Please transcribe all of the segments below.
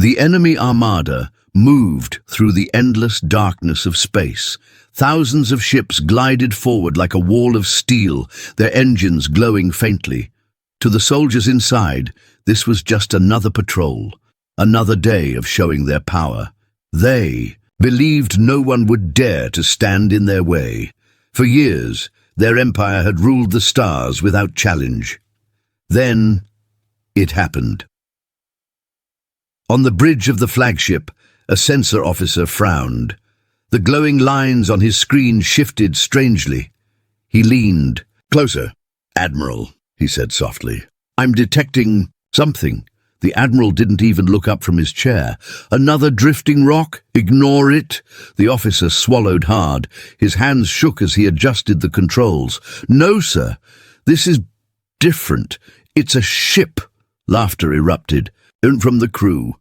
The enemy armada moved through the endless darkness of space. Thousands of ships glided forward like a wall of steel, their engines glowing faintly. To the soldiers inside, this was just another patrol, another day of showing their power. They believed no one would dare to stand in their way. For years, their empire had ruled the stars without challenge. Then, it happened. On the bridge of the flagship, a sensor officer frowned. The glowing lines on his screen shifted strangely. He leaned. "Closer, Admiral," he said softly. "I'm detecting something." The Admiral didn't even look up from his chair. "Another drifting rock? Ignore it." The officer swallowed hard. His hands shook as he adjusted the controls. "No, sir. This is different. It's a ship." Laughter erupted, and from the crew.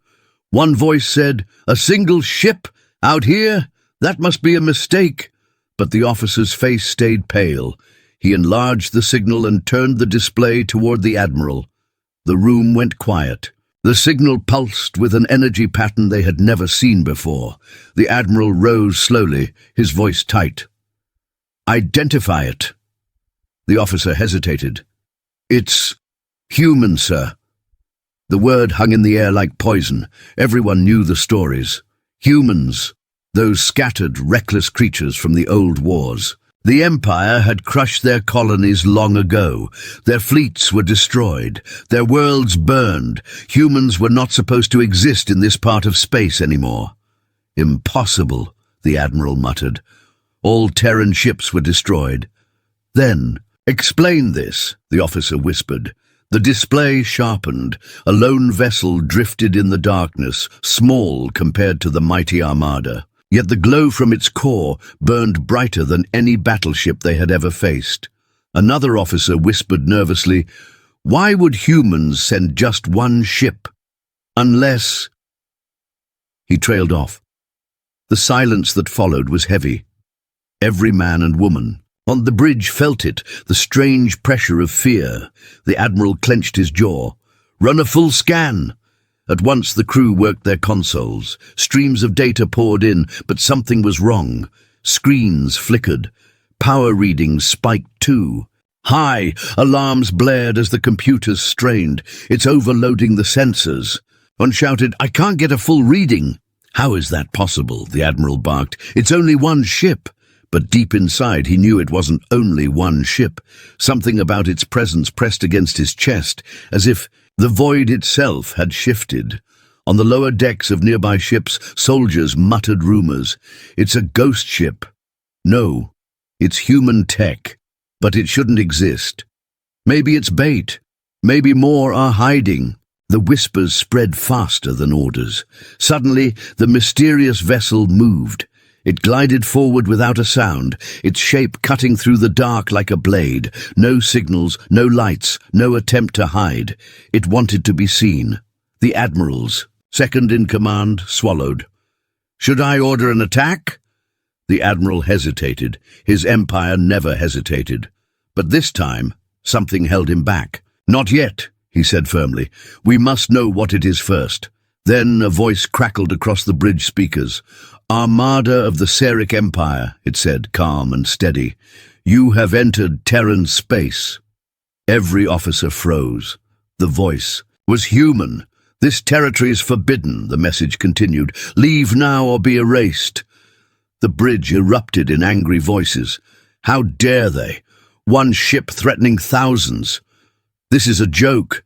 One voice said, "A single ship? Out here? That must be a mistake." But the officer's face stayed pale. He enlarged the signal and turned the display toward the Admiral. The room went quiet. The signal pulsed with an energy pattern they had never seen before. The Admiral rose slowly, his voice tight. "Identify it." The officer hesitated. "It's human, sir." The word hung in the air like poison. Everyone knew the stories. Humans, those scattered, reckless creatures from the old wars. The Empire had crushed their colonies long ago. Their fleets were destroyed. Their worlds burned. Humans were not supposed to exist in this part of space anymore. "Impossible," the Admiral muttered. All Terran ships were destroyed. Then, "Explain this," the officer whispered. The display sharpened. A lone vessel drifted in the darkness, small compared to the mighty Armada. Yet the glow from its core burned brighter than any battleship they had ever faced. Another officer whispered nervously, "Why would humans send just one ship? Unless—" He trailed off. The silence that followed was heavy. Every man and woman on the bridge felt it, the strange pressure of fear. The Admiral clenched his jaw. "Run a full scan." At once the crew worked their consoles. Streams of data poured in, but something was wrong. Screens flickered. Power readings spiked too. High! Alarms blared as the computers strained. "It's overloading the sensors." One shouted, "I can't get a full reading." "How is that possible?" the Admiral barked. "It's only one ship." But deep inside he knew it wasn't only one ship. Something about its presence pressed against his chest, as if the void itself had shifted. On the lower decks of nearby ships, soldiers muttered rumors. "It's a ghost ship." "No, it's human tech, but it shouldn't exist." "Maybe it's bait. Maybe more are hiding." The whispers spread faster than orders. Suddenly, the mysterious vessel moved. It glided forward without a sound, its shape cutting through the dark like a blade. No signals, no lights, no attempt to hide. It wanted to be seen. The Admirals, second in command, swallowed. "Should I order an attack?" The Admiral hesitated. His empire never hesitated. But this time, something held him back. "Not yet," he said firmly. "We must know what it is first." Then a voice crackled across the bridge speakers. "Armada of the Seric Empire," it said, calm and steady. "You have entered Terran space." Every officer froze. The voice was human. "This territory is forbidden," the message continued. "Leave now or be erased." The bridge erupted in angry voices. How dare they? One ship threatening thousands. "This is a joke.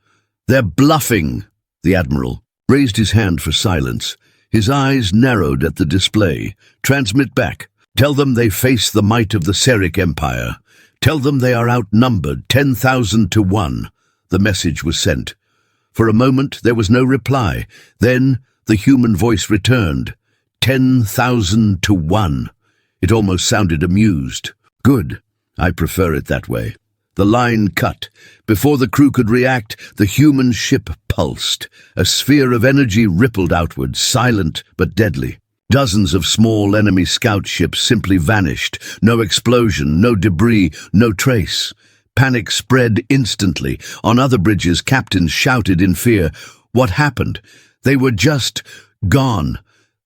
They're bluffing." The Admiral raised his hand for silence. His eyes narrowed at the display. "Transmit back. Tell them they face the might of the Seric Empire. Tell them they are outnumbered, 10,000 to 1. The message was sent. For a moment there was no reply. Then the human voice returned. 10,000 to 1. It almost sounded amused. "Good. I prefer it that way." The line cut. Before the crew could react, the human ship pulsed. A sphere of energy rippled outward, silent but deadly. Dozens of small enemy scout ships simply vanished. No explosion, no debris, no trace. Panic spread instantly. On other bridges, captains shouted in fear. What happened? They were just gone.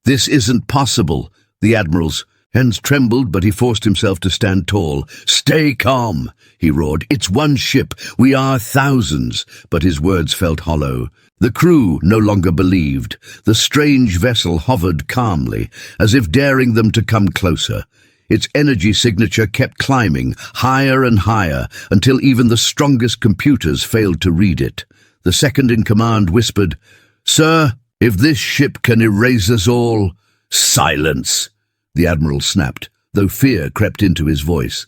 This isn't possible. The Admiral's hands trembled, but he forced himself to stand tall. "Stay calm," he roared. "It's one ship. We are thousands." But his words felt hollow. The crew no longer believed. The strange vessel hovered calmly, as if daring them to come closer. Its energy signature kept climbing, higher and higher, until even the strongest computers failed to read it. The second-in-command whispered, "Sir, if this ship can erase us all—" "Silence!" the Admiral snapped, though fear crept into his voice.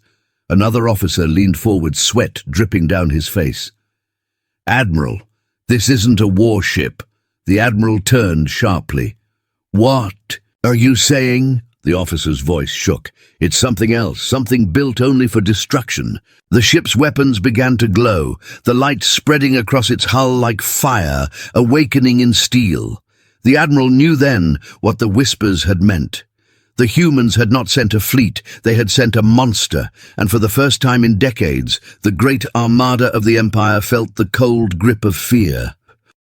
Another officer leaned forward, sweat dripping down his face. "Admiral, this isn't a warship." The Admiral turned sharply. "What are you saying?" The officer's voice shook. "It's something else, something built only for destruction." The ship's weapons began to glow, the light spreading across its hull like fire, awakening in steel. The Admiral knew then what the whispers had meant. The humans had not sent a fleet, they had sent a monster, and for the first time in decades, the great Armada of the Empire felt the cold grip of fear.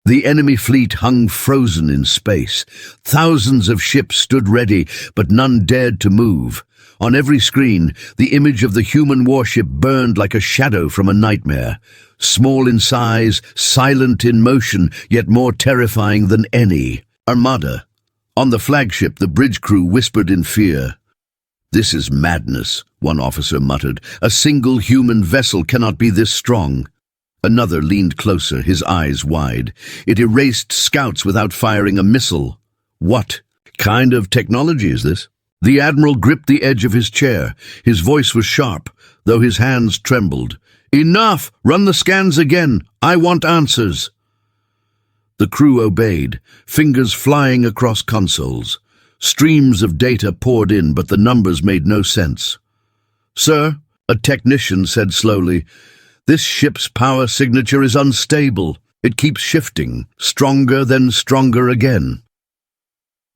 The enemy fleet hung frozen in space. Thousands of ships stood ready, but none dared to move. On every screen, the image of the human warship burned like a shadow from a nightmare. Small in size, silent in motion, yet more terrifying than any. Armada. On the flagship, the bridge crew whispered in fear. "This is madness," one officer muttered. "A single human vessel cannot be this strong." Another leaned closer, his eyes wide. "It erased scouts without firing a missile." "What kind of technology is this?" The Admiral gripped the edge of his chair. His voice was sharp, though his hands trembled. "Enough! Run the scans again! I want answers!" The crew obeyed, fingers flying across consoles. Streams of data poured in, but the numbers made no sense. "Sir," a technician said slowly, "this ship's power signature is unstable. It keeps shifting, stronger then stronger again."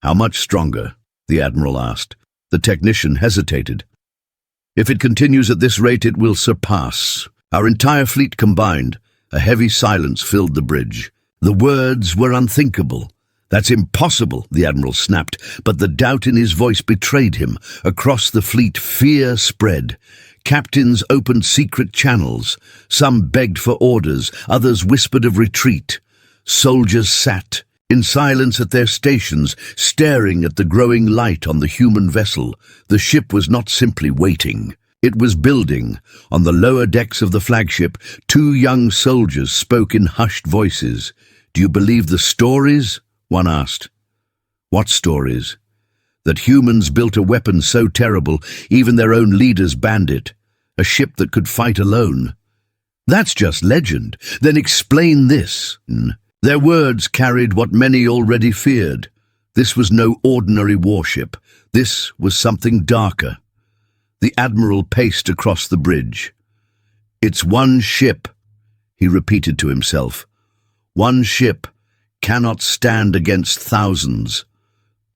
"How much stronger?" the Admiral asked. The technician hesitated. "If it continues at this rate, it will surpass our entire fleet combined." A heavy silence filled the bridge. The words were unthinkable. "That's impossible," the Admiral snapped, but the doubt in his voice betrayed him. Across the fleet, fear spread. Captains opened secret channels. Some begged for orders, others whispered of retreat. Soldiers sat in silence at their stations, staring at the growing light on the human vessel. The ship was not simply waiting. It was building. On the lower decks of the flagship, two young soldiers spoke in hushed voices. "Do you believe the stories?" one asked. "What stories?" "That humans built a weapon so terrible, even their own leaders banned it. A ship that could fight alone." "That's just legend." "Then explain this." Their words carried what many already feared. This was no ordinary warship. This was something darker. The Admiral paced across the bridge. "It's one ship," he repeated to himself. "One ship cannot stand against thousands."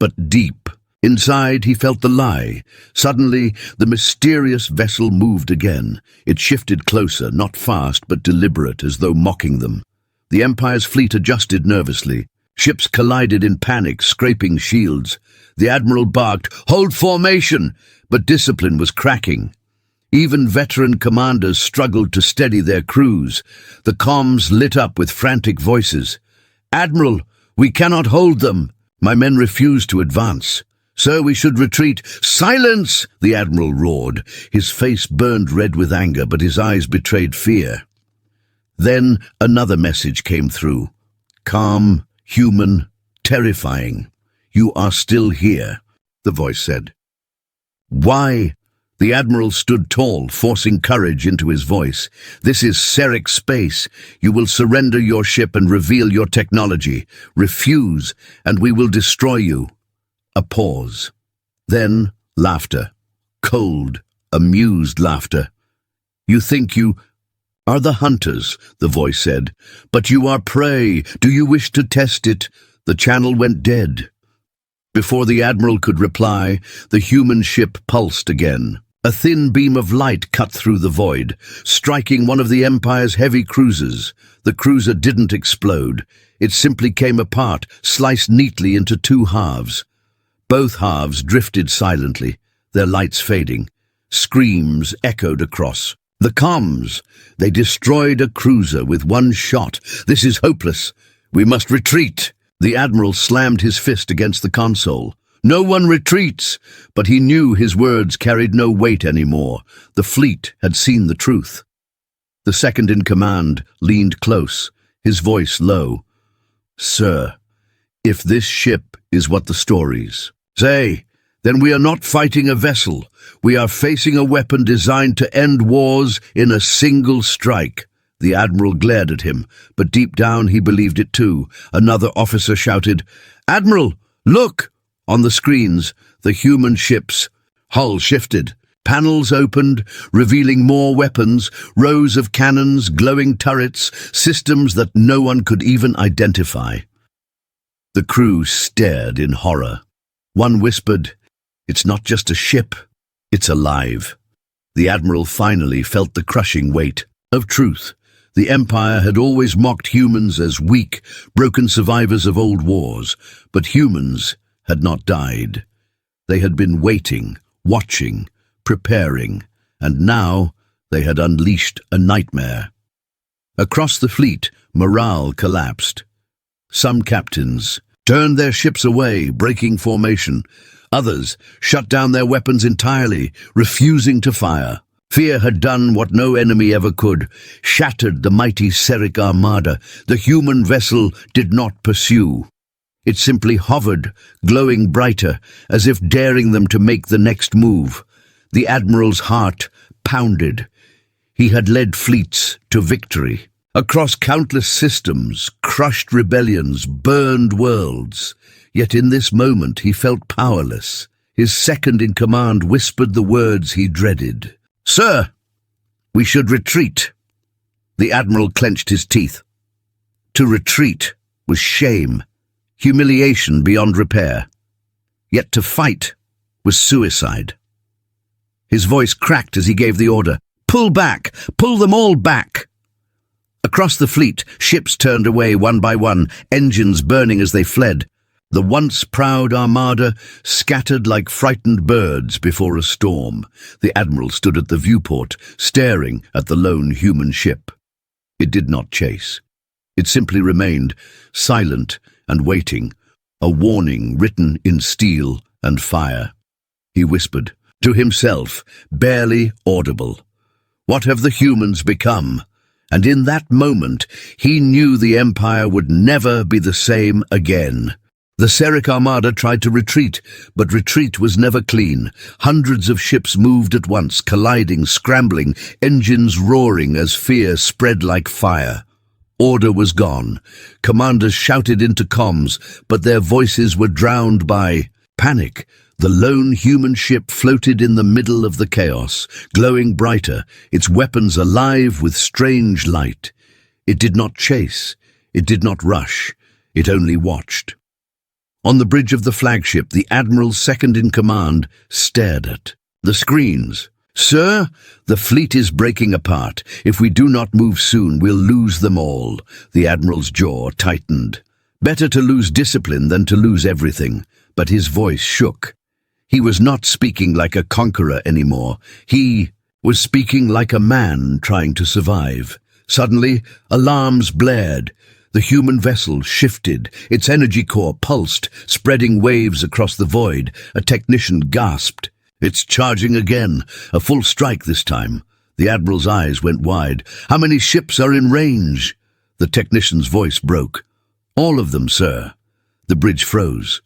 But deep inside, he felt the lie. Suddenly, the mysterious vessel moved again. It shifted closer, not fast, but deliberate, as though mocking them. The Empire's fleet adjusted nervously. Ships collided in panic, scraping shields. The Admiral barked, "Hold formation!" But discipline was cracking. Even veteran commanders struggled to steady their crews. The comms lit up with frantic voices. "Admiral, we cannot hold them." "My men refuse to advance." "Sir, we should retreat." "Silence!" the Admiral roared. His face burned red with anger, but his eyes betrayed fear. Then another message came through. Calm, human, terrifying. "You are still here," the voice said. "Why?" The Admiral stood tall, forcing courage into his voice. "This is Serek space. You will surrender your ship and reveal your technology. Refuse, and we will destroy you." A pause. Then laughter. Cold, amused laughter. "You think you are the hunters," the voice said. "But you are prey. Do you wish to test it?" The channel went dead. Before the Admiral could reply, the human ship pulsed again. A thin beam of light cut through the void, striking one of the Empire's heavy cruisers. The cruiser didn't explode. It simply came apart, sliced neatly into two halves. Both halves drifted silently, their lights fading. Screams echoed across. The comms! They destroyed a cruiser with one shot. This is hopeless. We must retreat. The Admiral slammed his fist against the console. No one retreats, but he knew his words carried no weight anymore. The fleet had seen the truth. The second-in-command leaned close, his voice low. "Sir, if this ship is what the stories say, then we are not fighting a vessel. We are facing a weapon designed to end wars in a single strike." The Admiral glared at him, but deep down he believed it too. Another officer shouted, "Admiral, look!" On the screens, the human ship's hull shifted. Panels opened, revealing more weapons, rows of cannons, glowing turrets, systems that no one could even identify. The crew stared in horror. One whispered, "It's not just a ship, it's alive." The Admiral finally felt the crushing weight of truth. The Empire had always mocked humans as weak, broken survivors of old wars, but humans had not died. They had been waiting, watching, preparing, and now they had unleashed a nightmare. Across the fleet, morale collapsed. Some captains turned their ships away, breaking formation. Others shut down their weapons entirely, refusing to fire. Fear had done what no enemy ever could, shattered the mighty Seric Armada. The human vessel did not pursue. It simply hovered, glowing brighter, as if daring them to make the next move. The Admiral's heart pounded. He had led fleets to victory. Across countless systems, crushed rebellions, burned worlds. Yet in this moment he felt powerless. His second-in-command whispered the words he dreaded. "Sir, we should retreat." The Admiral clenched his teeth. To retreat was shame, humiliation beyond repair. Yet to fight was suicide. His voice cracked as he gave the order, "Pull back! Pull them all back!" Across the fleet, ships turned away one by one, engines burning as they fled. The once proud Armada scattered like frightened birds before a storm. The Admiral stood at the viewport, staring at the lone human ship. It did not chase. It simply remained, silent and waiting, a warning written in steel and fire. He whispered, to himself, barely audible, "What have the humans become?" And in that moment, he knew the Empire would never be the same again. The Seric Armada tried to retreat, but retreat was never clean. Hundreds of ships moved at once, colliding, scrambling, engines roaring as fear spread like fire. Order was gone. Commanders shouted into comms, but their voices were drowned by panic. The lone human ship floated in the middle of the chaos, glowing brighter, its weapons alive with strange light. It did not chase. It did not rush. It only watched. On the bridge of the flagship, the Admiral's second-in-command stared at the screens. "Sir, the fleet is breaking apart. If we do not move soon, we'll lose them all." The Admiral's jaw tightened. Better to lose discipline than to lose everything. But his voice shook. He was not speaking like a conqueror anymore. He was speaking like a man trying to survive. Suddenly, alarms blared. The human vessel shifted. Its energy core pulsed, spreading waves across the void. A technician gasped. "It's charging again. A full strike this time." The Admiral's eyes went wide. "How many ships are in range?" The technician's voice broke. "All of them, sir." The bridge froze.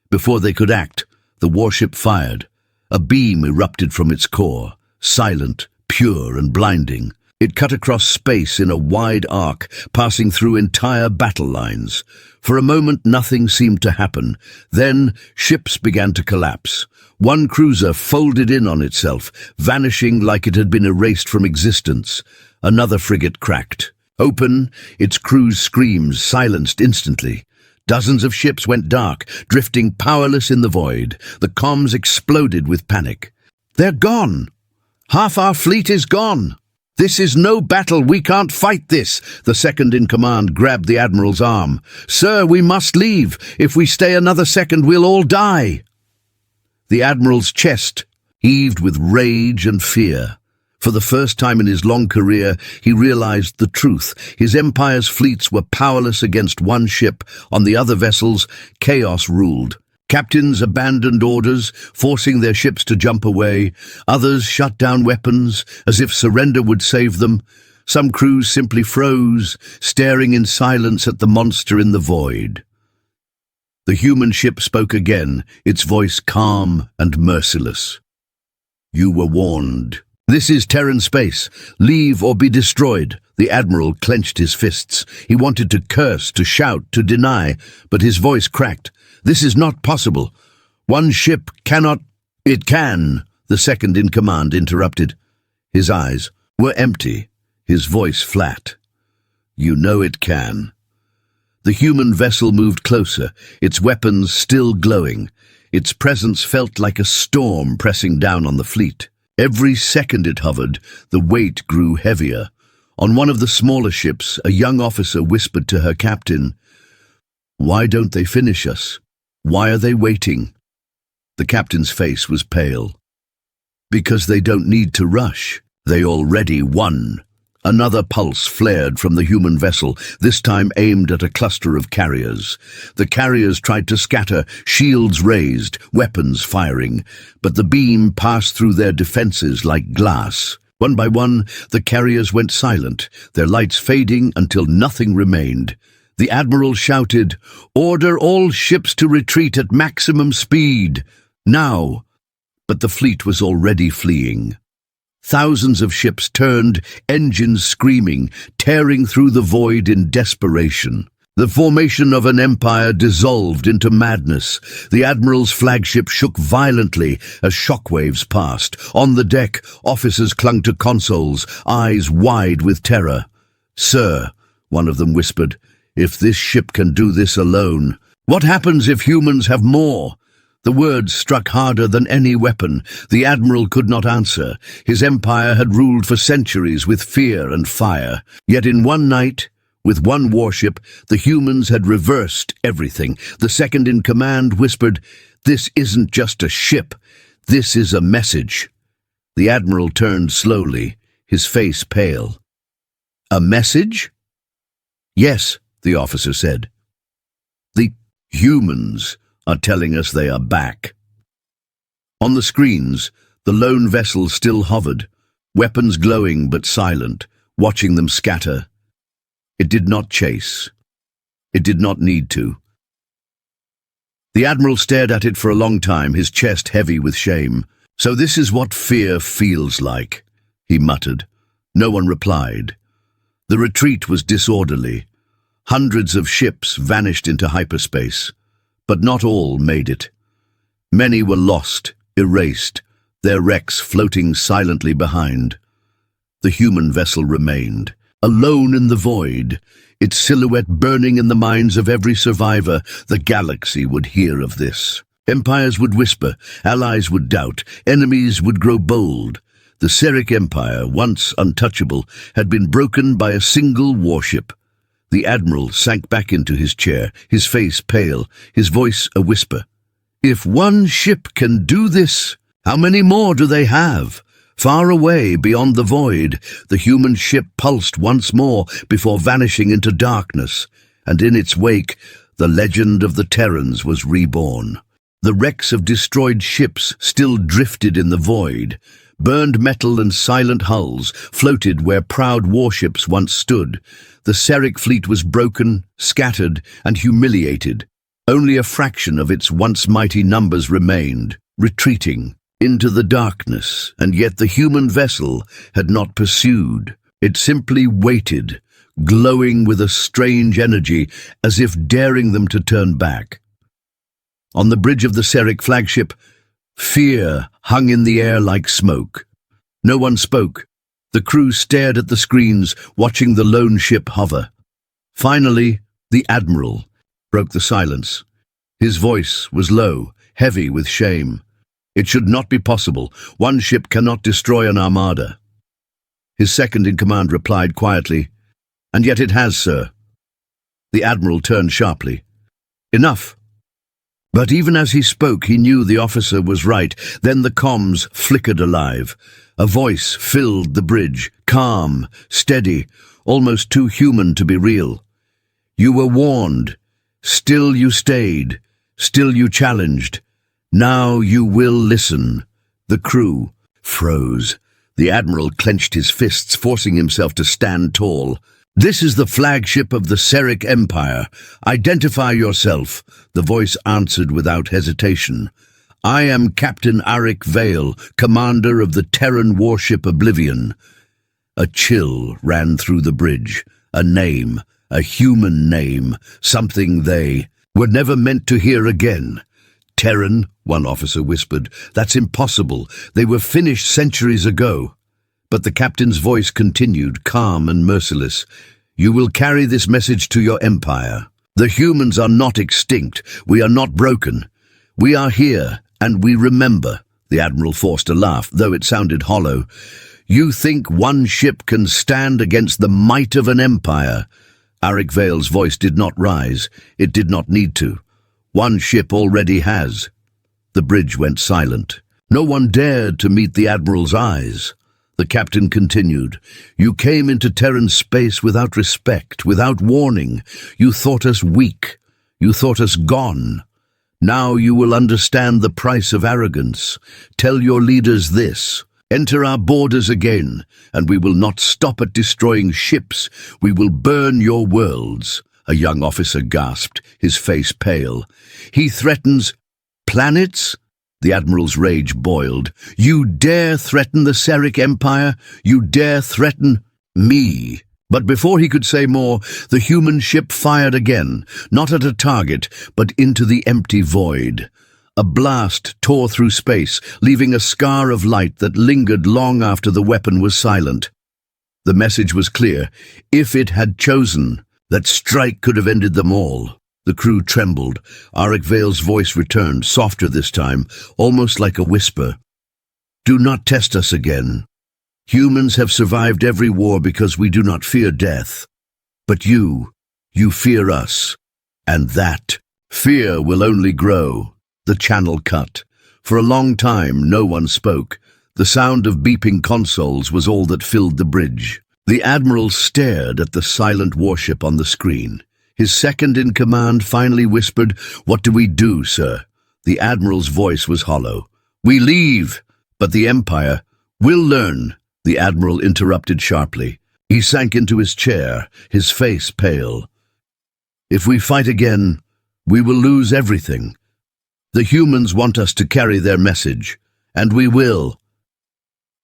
Before they could act, the warship fired. A beam erupted from its core, silent, pure and blinding. It cut across space in a wide arc, passing through entire battle lines. For a moment, nothing seemed to happen. Then, ships began to collapse. One cruiser folded in on itself, vanishing like it had been erased from existence. Another frigate cracked. Open, its crew's screams silenced instantly. Dozens of ships went dark, drifting powerless in the void. The comms exploded with panic. "They're gone! Half our fleet is gone!" "This is no battle, we can't fight this." The second-in-command grabbed the Admiral's arm. "Sir, we must leave. If we stay another second, we'll all die." The Admiral's chest heaved with rage and fear. For the first time in his long career, he realized the truth. His empire's fleets were powerless against one ship. On the other vessels, chaos ruled. Captains abandoned orders, forcing their ships to jump away. Others shut down weapons, as if surrender would save them. Some crews simply froze, staring in silence at the monster in the void. The human ship spoke again, its voice calm and merciless. "You were warned. This is Terran space. Leave or be destroyed." The Admiral clenched his fists. He wanted to curse, to shout, to deny, but his voice cracked. "This is not possible. One ship cannot—" "It can," the second-in-command interrupted. His eyes were empty, his voice flat. "You know it can." The human vessel moved closer, its weapons still glowing. Its presence felt like a storm pressing down on the fleet. Every second it hovered, the weight grew heavier. On one of the smaller ships, a young officer whispered to her captain, "Why don't they finish us? Why are they waiting?" The captain's face was pale. "Because they don't need to rush. They already won." Another pulse flared from the human vessel, this time aimed at a cluster of carriers. The carriers tried to scatter, shields raised, weapons firing, but the beam passed through their defenses like glass. One by one, the carriers went silent, their lights fading until nothing remained. The Admiral shouted, "Order all ships to retreat at maximum speed, now!" But the fleet was already fleeing. Thousands of ships turned, engines screaming, tearing through the void in desperation. The formation of an empire dissolved into madness. The Admiral's flagship shook violently as shockwaves passed. On the deck, officers clung to consoles, eyes wide with terror. "Sir," one of them whispered, "if this ship can do this alone, what happens if humans have more?" The words struck harder than any weapon. The Admiral could not answer. His empire had ruled for centuries with fear and fire. Yet in one night, with one warship, the humans had reversed everything. The second-in-command whispered, "This isn't just a ship. This is a message." The Admiral turned slowly, his face pale. "A message?" "Yes," the officer said. "The humans are telling us they are back." On the screens, the lone vessel still hovered, weapons glowing but silent, watching them scatter. It did not chase. It did not need to. The Admiral stared at it for a long time, his chest heavy with shame. "So this is what fear feels like," he muttered. No one replied. The retreat was disorderly. Hundreds of ships vanished into hyperspace. But not all made it. Many were lost, erased, their wrecks floating silently behind. The human vessel remained, alone in the void, its silhouette burning in the minds of every survivor. The galaxy would hear of this. Empires would whisper, allies would doubt, enemies would grow bold. The Seric Empire, once untouchable, had been broken by a single warship. The Admiral sank back into his chair, his face pale, his voice a whisper. "If one ship can do this, how many more do they have?" Far away, beyond the void, the human ship pulsed once more before vanishing into darkness, and in its wake, the legend of the Terrans was reborn. The wrecks of destroyed ships still drifted in the void. Burned metal and silent hulls floated where proud warships once stood. The Seric fleet was broken, scattered, and humiliated. Only a fraction of its once mighty numbers remained, retreating into the darkness, and yet the human vessel had not pursued. It simply waited, glowing with a strange energy, as if daring them to turn back. On the bridge of the Seric flagship, fear hung in the air like smoke. No one spoke. The crew stared at the screens, watching the lone ship hover. Finally, the Admiral broke the silence. His voice was low, heavy with shame. "It should not be possible. One ship cannot destroy an armada." His second-in-command replied quietly, "And yet it has, sir." The admiral turned sharply. "Enough." But even as he spoke, he knew the officer was right. Then the comms flickered alive. A voice filled the bridge, calm, steady, almost too human to be real. "You were warned. Still you stayed. Still you challenged. Now you will listen." The crew froze. The admiral clenched his fists, forcing himself to stand tall. "This is the flagship of the Seric Empire. Identify yourself," the voice answered without hesitation. "I am Captain Arik Vale, commander of the Terran warship Oblivion." A chill ran through the bridge. A name, a human name, something they were never meant to hear again. "Terran," one officer whispered. "That's impossible. They were finished centuries ago." But the captain's voice continued, calm and merciless. "You will carry this message to your empire. The humans are not extinct. We are not broken. We are here, and we remember." The admiral forced a laugh, though it sounded hollow. "You think one ship can stand against the might of an empire?" Arik Vale's voice did not rise. It did not need to. "One ship already has." The bridge went silent. No one dared to meet the admiral's eyes. The captain continued, "You came into Terran space without respect, without warning. You thought us weak. You thought us gone. Now you will understand the price of arrogance. Tell your leaders this. Enter our borders again, and we will not stop at destroying ships. We will burn your worlds." A young officer gasped, his face pale. "He threatens planets?" The admiral's rage boiled. "You dare threaten the Seric Empire? You dare threaten me?" But before he could say more, the human ship fired again, not at a target, but into the empty void. A blast tore through space, leaving a scar of light that lingered long after the weapon was silent. The message was clear. If it had chosen, that strike could have ended them all. The crew trembled. Arik Vale's voice returned, softer this time, almost like a whisper. "Do not test us again. Humans have survived every war because we do not fear death. But you fear us. And that fear will only grow." The channel cut. For a long time, no one spoke. The sound of beeping consoles was all that filled the bridge. The admiral stared at the silent warship on the screen. His second-in-command finally whispered, "What do we do, sir?" The admiral's voice was hollow. "We leave, but the Empire will learn." The admiral interrupted sharply. He sank into his chair, his face pale. "If we fight again, we will lose everything. The humans want us to carry their message, and we will."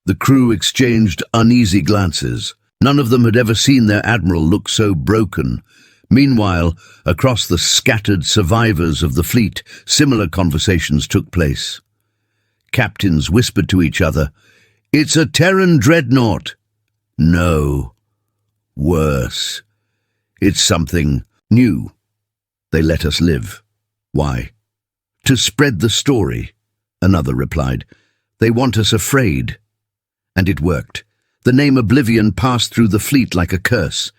The crew exchanged uneasy glances. None of them had ever seen their admiral look so broken. Meanwhile, across the scattered survivors of the fleet, similar conversations took place. Captains whispered to each other, "It's a Terran dreadnought." "No. Worse. It's something new. They let us live." "Why?" "To spread the story," another replied. "They want us afraid." And it worked. The name Oblivion passed through the fleet like a curse.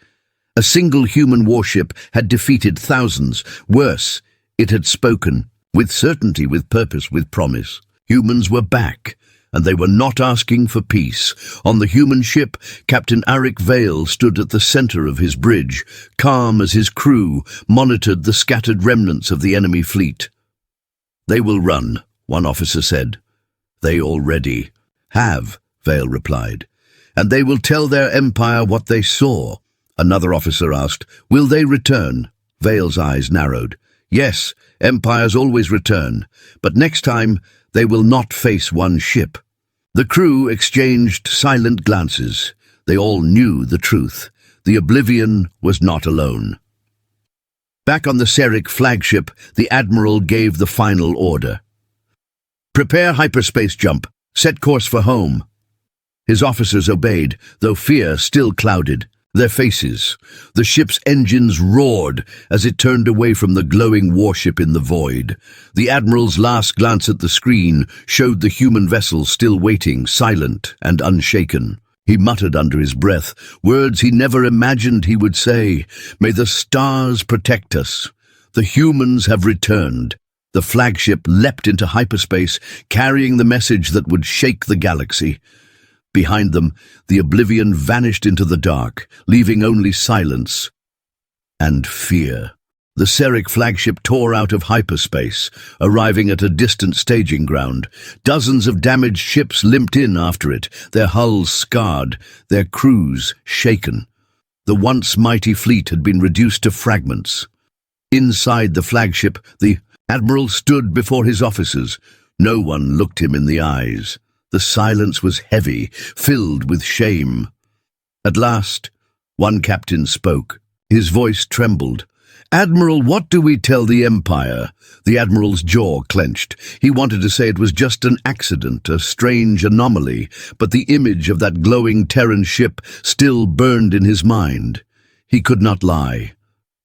A single human warship had defeated thousands. Worse, it had spoken, with certainty, with purpose, with promise. Humans were back, and they were not asking for peace. On the human ship, Captain Arik Vale stood at the center of his bridge, calm as his crew monitored the scattered remnants of the enemy fleet. "They will run," one officer said. "They already have," Vale replied. "And they will tell their empire what they saw." Another officer asked, "Will they return?" Vale's eyes narrowed. "Yes, empires always return, but next time they will not face one ship." The crew exchanged silent glances. They all knew the truth. The Oblivion was not alone. Back on the Seric flagship, the admiral gave the final order. "Prepare hyperspace jump. Set course for home." His officers obeyed, though fear still clouded their faces. The ship's engines roared as it turned away from the glowing warship in the void. The admiral's last glance at the screen showed the human vessel still waiting, silent and unshaken. He muttered under his breath, words he never imagined he would say. May the stars protect us. The humans have returned. The flagship leapt into hyperspace, carrying the message that would shake the galaxy. Behind them, the Oblivion vanished into the dark, leaving only silence and fear. The Seric flagship tore out of hyperspace, arriving at a distant staging ground. Dozens of damaged ships limped in after it, their hulls scarred, their crews shaken. The once mighty fleet had been reduced to fragments. Inside the flagship, the Admiral stood before his officers. No one looked him in the eyes. The silence was heavy, filled with shame. At last, one captain spoke. His voice trembled. "Admiral, what do we tell the Empire?" The Admiral's jaw clenched. He wanted to say it was just an accident, a strange anomaly, but the image of that glowing Terran ship still burned in his mind. He could not lie.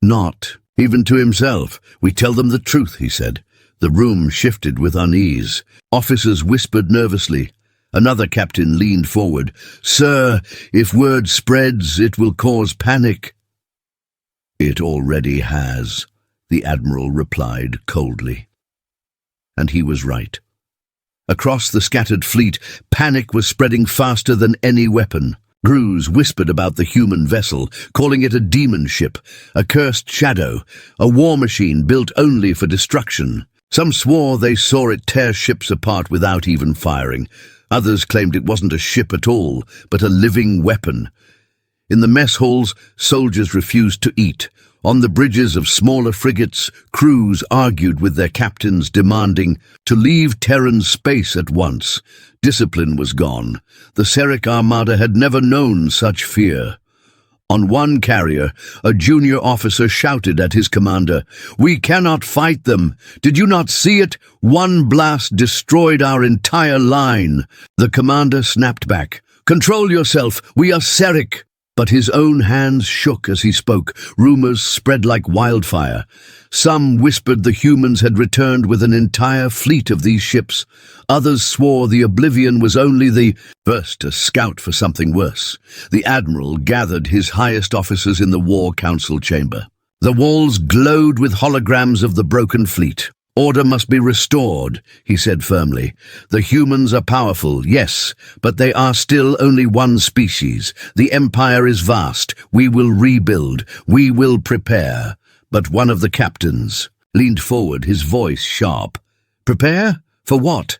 Not even to himself. "We tell them the truth," he said. The room shifted with unease. Officers whispered nervously. Another captain leaned forward. "Sir, if word spreads, it will cause panic." "It already has," the Admiral replied coldly. And he was right. Across the scattered fleet, panic was spreading faster than any weapon. Crews whispered about the human vessel, calling it a demon ship, a cursed shadow, a war machine built only for destruction. Some swore they saw it tear ships apart without even firing. Others claimed it wasn't a ship at all, but a living weapon. In the mess halls, soldiers refused to eat. On the bridges of smaller frigates, crews argued with their captains, demanding to leave Terran space at once. Discipline was gone. The Seric Armada had never known such fear. On one carrier, a junior officer shouted at his commander, "We cannot fight them. Did you not see it? One blast destroyed our entire line." The commander snapped back, "Control yourself. We are Seric." But his own hands shook as he spoke. Rumors spread like wildfire. Some whispered the humans had returned with an entire fleet of these ships. Others swore the Oblivion was only the first to scout for something worse. The Admiral gathered his highest officers in the War Council chamber. The walls glowed with holograms of the broken fleet. "Order must be restored," he said firmly. "The humans are powerful, yes, but they are still only one species. The Empire is vast. We will rebuild. We will prepare." But one of the captains leaned forward, his voice sharp. "Prepare? For what?"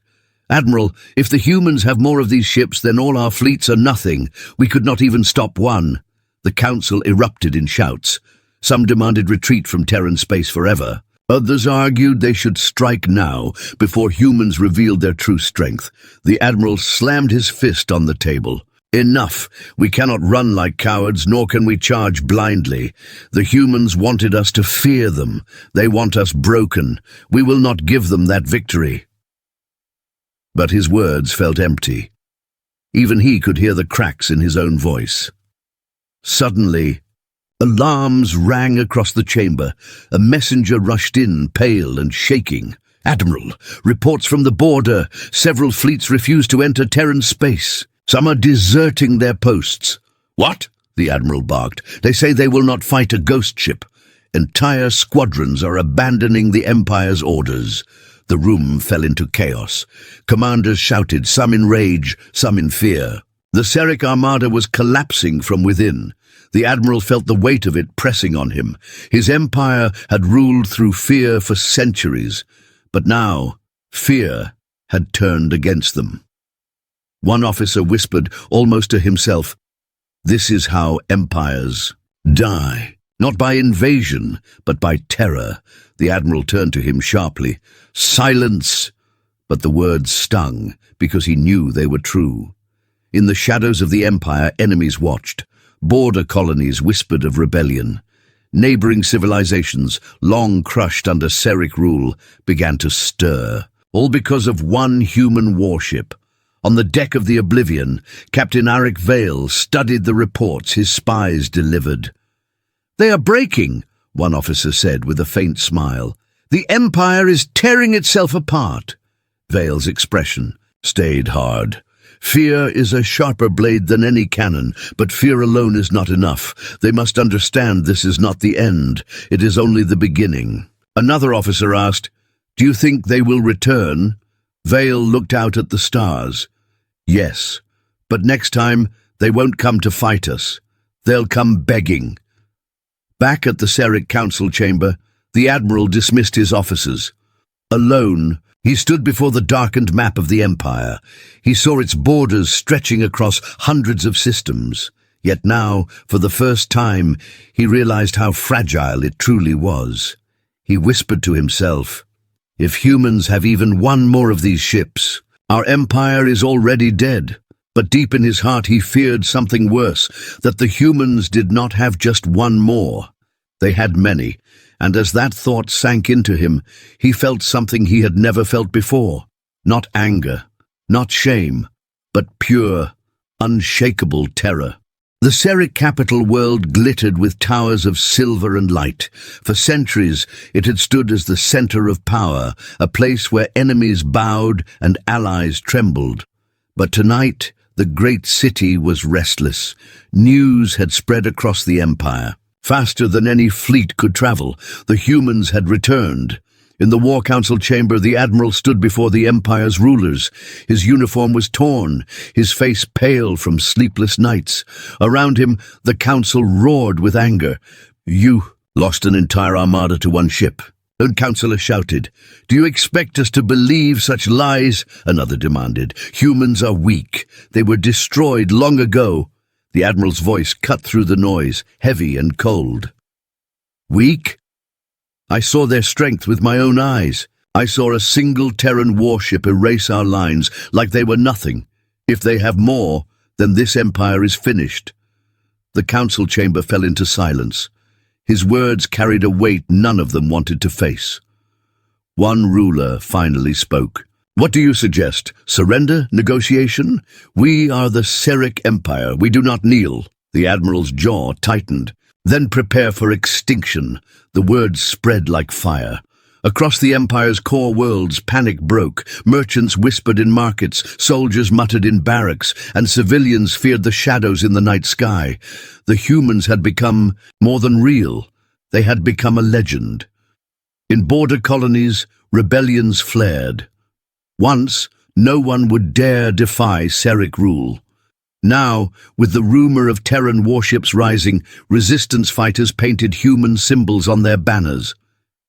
"Admiral, if the humans have more of these ships, then all our fleets are nothing. We could not even stop one." The council erupted in shouts. Some demanded retreat from Terran space forever. Others argued they should strike now, before humans revealed their true strength. The Admiral slammed his fist on the table. "Enough! We cannot run like cowards, nor can we charge blindly. The humans wanted us to fear them. They want us broken. We will not give them that victory." But his words felt empty. Even he could hear the cracks in his own voice. Suddenly, alarms rang across the chamber. A messenger rushed in, pale and shaking. "Admiral, reports from the border. Several fleets refuse to enter Terran space. Some are deserting their posts." "What?" the Admiral barked. "They say they will not fight a ghost ship. Entire squadrons are abandoning the Empire's orders." The room fell into chaos. Commanders shouted, some in rage, some in fear. The Seric Armada was collapsing from within. The Admiral felt the weight of it pressing on him. His empire had ruled through fear for centuries, but now fear had turned against them. One officer whispered, almost to himself, "This is how empires die, not by invasion, but by terror." The Admiral turned to him sharply. "Silence!" But the words stung, because he knew they were true. In the shadows of the Empire, enemies watched. Border colonies whispered of rebellion. Neighboring civilizations, long crushed under Seric rule, began to stir, all because of one human warship. On the deck of the Oblivion, Captain Arik Vale studied the reports his spies delivered. "They are breaking," one officer said with a faint smile. "The Empire is tearing itself apart." Vale's expression stayed hard. Fear is a sharper blade than any cannon, but fear alone is not enough. They must understand this is not the end. It is only the beginning. Another officer asked, "Do you think they will return?" Vale looked out at the stars. "Yes, but next time they won't come to fight us. They'll come begging." Back at the Seric Council chamber, the Admiral dismissed his officers. Alone, he stood before the darkened map of the Empire. He saw its borders stretching across hundreds of systems. Yet now, for the first time, he realized how fragile it truly was. He whispered to himself, "If humans have even one more of these ships, our empire is already dead." But deep in his heart he feared something worse, that the humans did not have just one more. They had many, and as that thought sank into him, he felt something he had never felt before. Not anger, not shame, but pure, unshakable terror. The Seric capital world glittered with towers of silver and light. For centuries, it had stood as the center of power, a place where enemies bowed and allies trembled. But tonight, the great city was restless. News had spread across the Empire. Faster than any fleet could travel, the humans had returned. In the War Council chamber, the Admiral stood before the Empire's rulers. His uniform was torn, his face pale from sleepless nights. Around him, the Council roared with anger. "You lost an entire armada to one ship." A councillor shouted. "Do you expect us to believe such lies?" Another demanded. "Humans are weak. They were destroyed long ago." The Admiral's voice cut through the noise, heavy and cold. "Weak? I saw their strength with my own eyes. I saw a single Terran warship erase our lines like they were nothing. If they have more, then this empire is finished." The council chamber fell into silence. His words carried a weight none of them wanted to face. One ruler finally spoke. "What do you suggest? Surrender? Negotiation? We are the Seric Empire. We do not kneel." The Admiral's jaw tightened. "Then prepare for extinction." The words spread like fire. Across the Empire's core worlds, panic broke. Merchants whispered in markets, soldiers muttered in barracks, and civilians feared the shadows in the night sky. The humans had become more than real. They had become a legend. In border colonies, rebellions flared. Once, no one would dare defy Seric rule. Now, with the rumor of Terran warships rising, resistance fighters painted human symbols on their banners.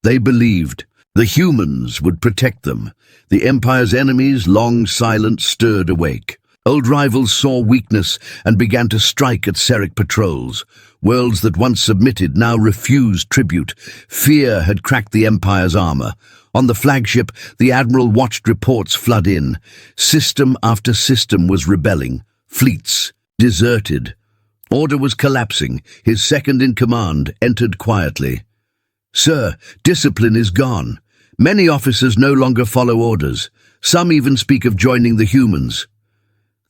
They believed the humans would protect them. The Empire's enemies, long silent, stirred awake. Old rivals saw weakness and began to strike at Seric patrols. Worlds that once submitted now refused tribute. Fear had cracked the Empire's armor. On the flagship, the Admiral watched reports flood in. System after system was rebelling. Fleets deserted. Order was collapsing. His second-in-command entered quietly. "Sir, discipline is gone. Many officers no longer follow orders. Some even speak of joining the humans."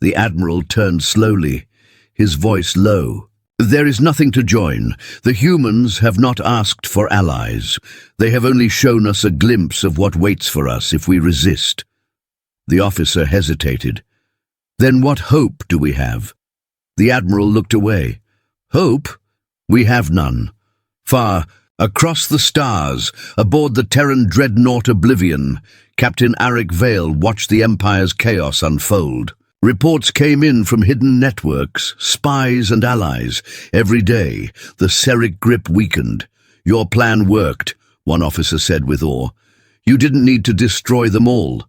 The Admiral turned slowly, his voice low. "There is nothing to join. The humans have not asked for allies. They have only shown us a glimpse of what waits for us if we resist." The officer hesitated. "Then what hope do we have?" The Admiral looked away. "Hope? We have none. Far across the stars, aboard the Terran dreadnought Oblivion, Captain Arik Vale watched the Empire's chaos unfold. Reports came in from hidden networks, spies and allies. Every day, the Seric grip weakened. "Your plan worked," one officer said with awe. "You didn't need to destroy them all.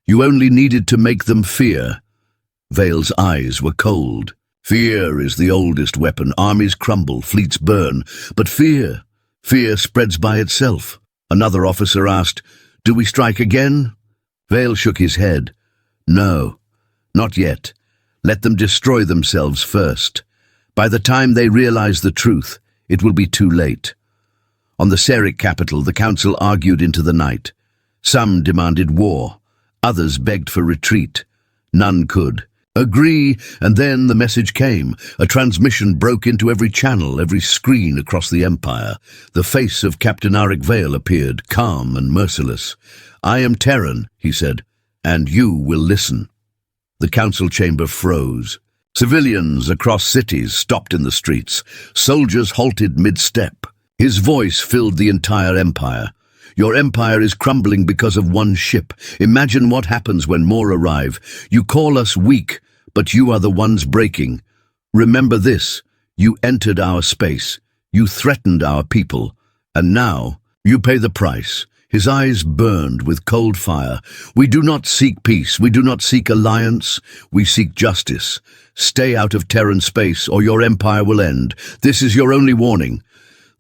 You only needed to make them fear." Vale's eyes were cold. "Fear is the oldest weapon. Armies crumble, fleets burn. But fear spreads by itself." Another officer asked, "Do we strike again?" Vale shook his head. "No, not yet. Let them destroy themselves first. By the time they realize the truth, it will be too late." On the Seric capital, the council argued into the night. Some demanded war. Others begged for retreat. None could agree, and then the message came. A transmission broke into every channel, every screen across the Empire. The face of Captain Arik Vale appeared, calm and merciless. "I am Terran," he said, "and you will listen." The council chamber froze. Civilians across cities stopped in the streets. Soldiers halted mid-step. His voice filled the entire empire. Your empire is crumbling because of one ship. Imagine what happens when more arrive. You call us weak, but you are the ones breaking. Remember this, you entered our space. You threatened our people. And now, you pay the price. His eyes burned with cold fire. We do not seek peace. We do not seek alliance. We seek justice. Stay out of Terran space or your empire will end. This is your only warning.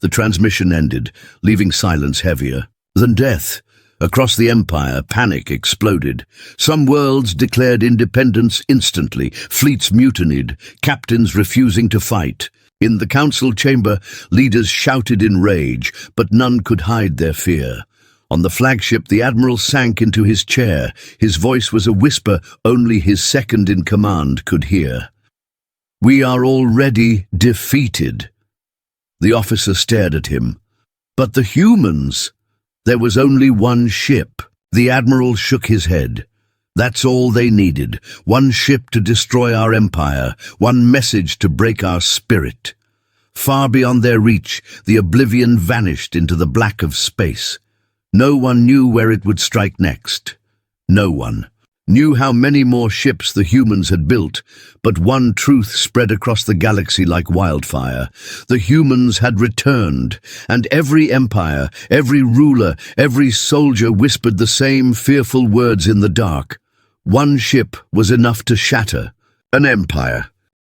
The transmission ended, leaving silence heavier than death. Across the empire, panic exploded. Some worlds declared independence instantly. Fleets mutinied, captains refusing to fight. In the council chamber, leaders shouted in rage, but none could hide their fear. On the flagship, the admiral sank into his chair. His voice was a whisper only his second-in-command could hear. "We are already defeated." The officer stared at him. "But the humans?" "There was only one ship." The admiral shook his head. "That's all they needed. One ship to destroy our empire. One message to break our spirit." Far beyond their reach, the oblivion vanished into the black of space. No one knew where it would strike next. No one knew how many more ships the humans had built, but one truth spread across the galaxy like wildfire. The humans had returned, and every empire, every ruler, every soldier whispered the same fearful words in the dark. One ship was enough to shatter an empire.